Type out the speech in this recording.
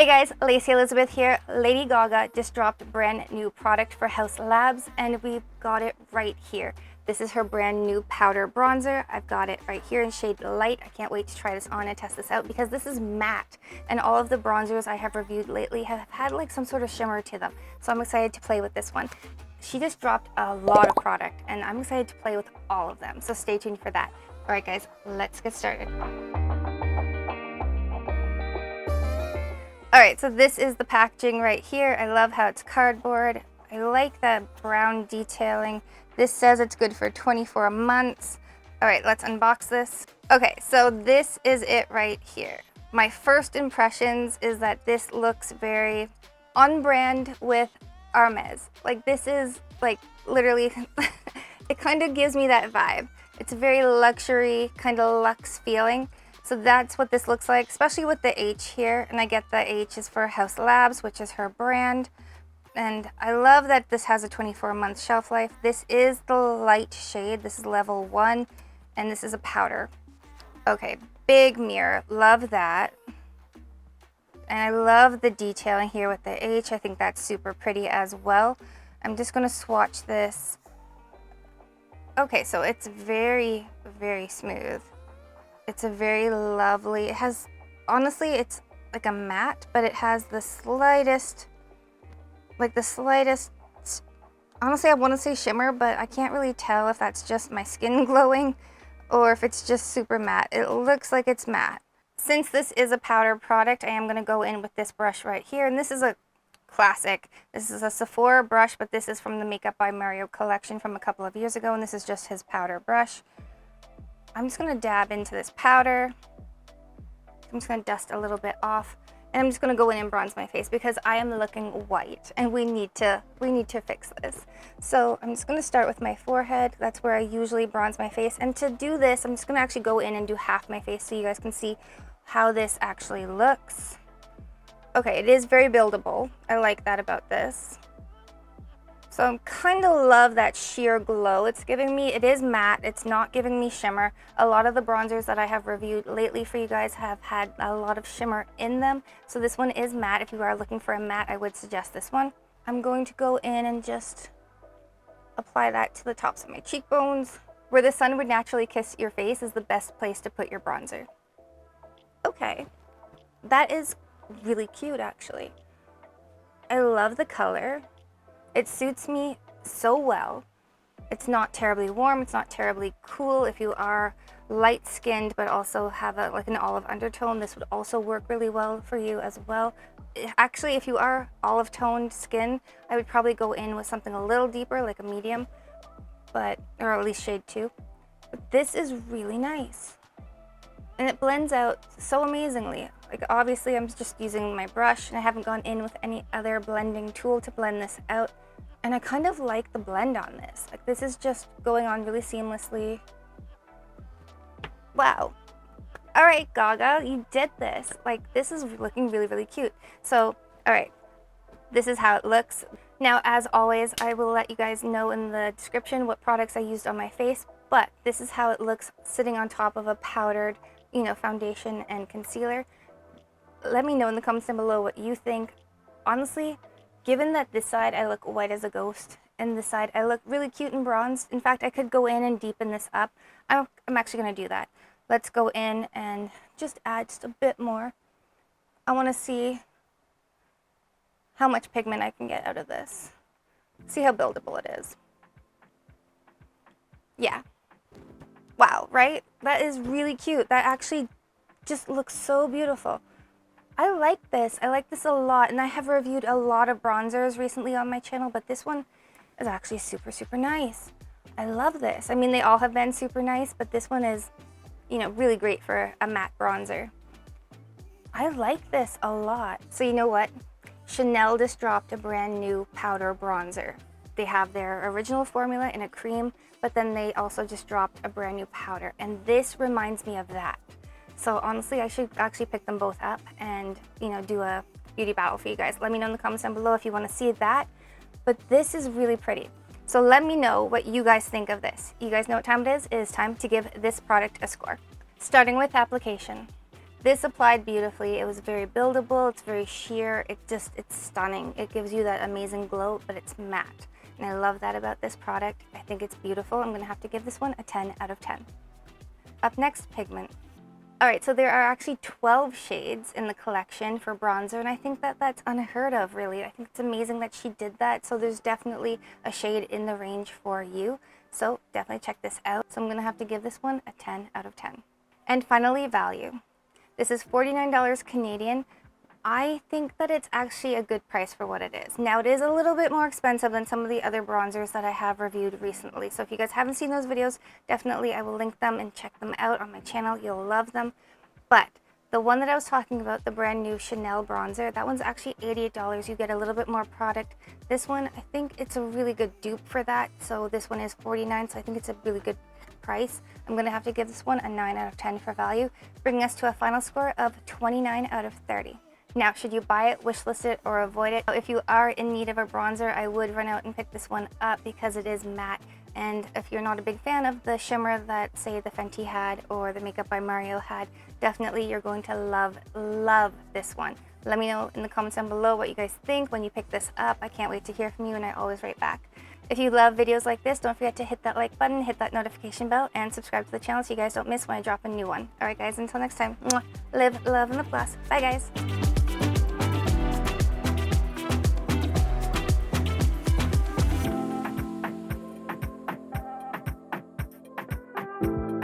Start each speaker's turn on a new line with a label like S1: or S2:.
S1: Hey guys, Lacey Elizabeth here. Lady Gaga just dropped a brand new product for Haus Labs and we've got it right here. This is her brand new powder bronzer. I've got it right here in shade Light. I can't wait to try this on and test this out because this is matte and all of the bronzers I have reviewed lately have had like some sort of shimmer to them. So I'm excited to play with this one. She just dropped a lot of product and I'm excited to play with all of them. So stay tuned for that. All right guys, let's get started. Alright, so this is the packaging right here. I love how it's cardboard. I like the brown detailing. This says it's good for 24 months. Alright, let's unbox this. Okay, so this is it right here. My first impressions is that this looks very on brand with Hermes. Like this is like literally, it kind of gives me that vibe. It's a very luxury, kind of luxe feeling. So that's what this looks like, especially with the H here. And I get the H is for Haus Labs, which is her brand. And I love that this has a 24-month shelf life. This is the light shade. This is level 1, and this is a powder. Okay, big mirror. Love that. And I love the detailing here with the H. I think that's super pretty as well. I'm just going to swatch this. Okay, so it's very, very smooth. It's a very lovely, it has, honestly, it's like a matte, but it has the slightest, honestly, I want to say shimmer, but I can't really tell if that's just my skin glowing or if it's just super matte. It looks like it's matte. Since this is a powder product, I am going to go in with this brush right here, and this is a classic. This is a Sephora brush, but this is from the Makeup by Mario collection from a couple of years ago, and this is just his powder brush. I'm just going to dab into this powder. I'm just going to dust a little bit off. And I'm just going to go in and bronze my face because I am looking white and we need to fix this. So I'm just going to start with my forehead. That's where I usually bronze my face. And to do this, I'm just going to actually go in and do half my face so you guys can see how this actually looks. Okay, it is very buildable. I like that about this. So I kind of love that sheer glow it's giving me. It is matte, it's not giving me shimmer. A lot of the bronzers that I have reviewed lately for you guys have had a lot of shimmer in them. So this one is matte. If you are looking for a matte, I would suggest this one. I'm going to go in and just apply that to the tops of my cheekbones. Where the sun would naturally kiss your face is the best place to put your bronzer. Okay, that is really cute actually. I love the color. It suits me so well. It's not terribly warm, it's not terribly cool. If you are light-skinned but also have like an olive undertone, this would also work really well for you as well. Actually, if you are olive-toned skin, I would probably go in with something a little deeper, like a medium, or at least shade 2. But this is really nice. And it blends out so amazingly. Like obviously I'm just using my brush and I haven't gone in with any other blending tool to blend this out. And I kind of like the blend on this. Like this is just going on really seamlessly. Wow. All right, Gaga, you did this. Like this is looking really, really cute. So, all right, this is how it looks. Now, as always, I will let you guys know in the description what products I used on my face, but this is how it looks sitting on top of a powdered, foundation and concealer. Let me know in the comments down below what you think. Honestly, given that this side I look white as a ghost and this side I look really cute and bronzed, in fact, I could go in and deepen this up. I'm actually going to do that. Let's go in and just add just a bit more. I want to see how much pigment I can get out of this. See how buildable it is. Yeah. Wow, right? That is really cute. That actually just looks so beautiful. I like this. I like this a lot, and I have reviewed a lot of bronzers recently on my channel, but this one is actually super, super nice. I love this. I mean, they all have been super nice, but this one is, really great for a matte bronzer. I like this a lot. So you know what? Chanel just dropped a brand new powder bronzer. They have their original formula in a cream, but then they also just dropped a brand new powder, and this reminds me of that. So honestly, I should actually pick them both up and, do a beauty battle for you guys. Let me know in the comments down below if you want to see that. But this is really pretty. So let me know what you guys think of this. You guys know what time it is? It is time to give this product a score. Starting with application. This applied beautifully. It was very buildable, it's very sheer, it's stunning. It gives you that amazing glow, but it's matte. And I love that about this product. I think it's beautiful. I'm gonna have to give this one a 10 out of 10. Up next, Pigment. All right, so there are actually 12 shades in the collection for bronzer, and I think that that's unheard of, really. I think it's amazing that she did that, so there's definitely a shade in the range for you. So definitely check this out. So I'm gonna have to give this one a 10 out of 10. And finally, value. This is $49 Canadian. I think that it's actually a good price for what it is. Now, it is a little bit more expensive than some of the other bronzers that I have reviewed recently. So if you guys haven't seen those videos, definitely I will link them and check them out on my channel. You'll love them. But the one that I was talking about, the brand new Chanel bronzer, that one's actually $88. You get a little bit more product. This one, I think it's a really good dupe for that. So this one is $49, so I think it's a really good price. I'm going to have to give this one a 9 out of 10 for value, bringing us to a final score of 29 out of 30. Now, should you buy it, wishlist it, or avoid it? If you are in need of a bronzer, I would run out and pick this one up because it is matte. And if you're not a big fan of the shimmer that, say, the Fenty had or the Makeup by Mario had, definitely you're going to love this one. Let me know in the comments down below what you guys think when you pick this up. I can't wait to hear from you, and I always write back. If you love videos like this, don't forget to hit that like button, hit that notification bell, and subscribe to the channel so you guys don't miss when I drop a new one. Alright guys, until next time, live, love, and lip gloss. Bye guys!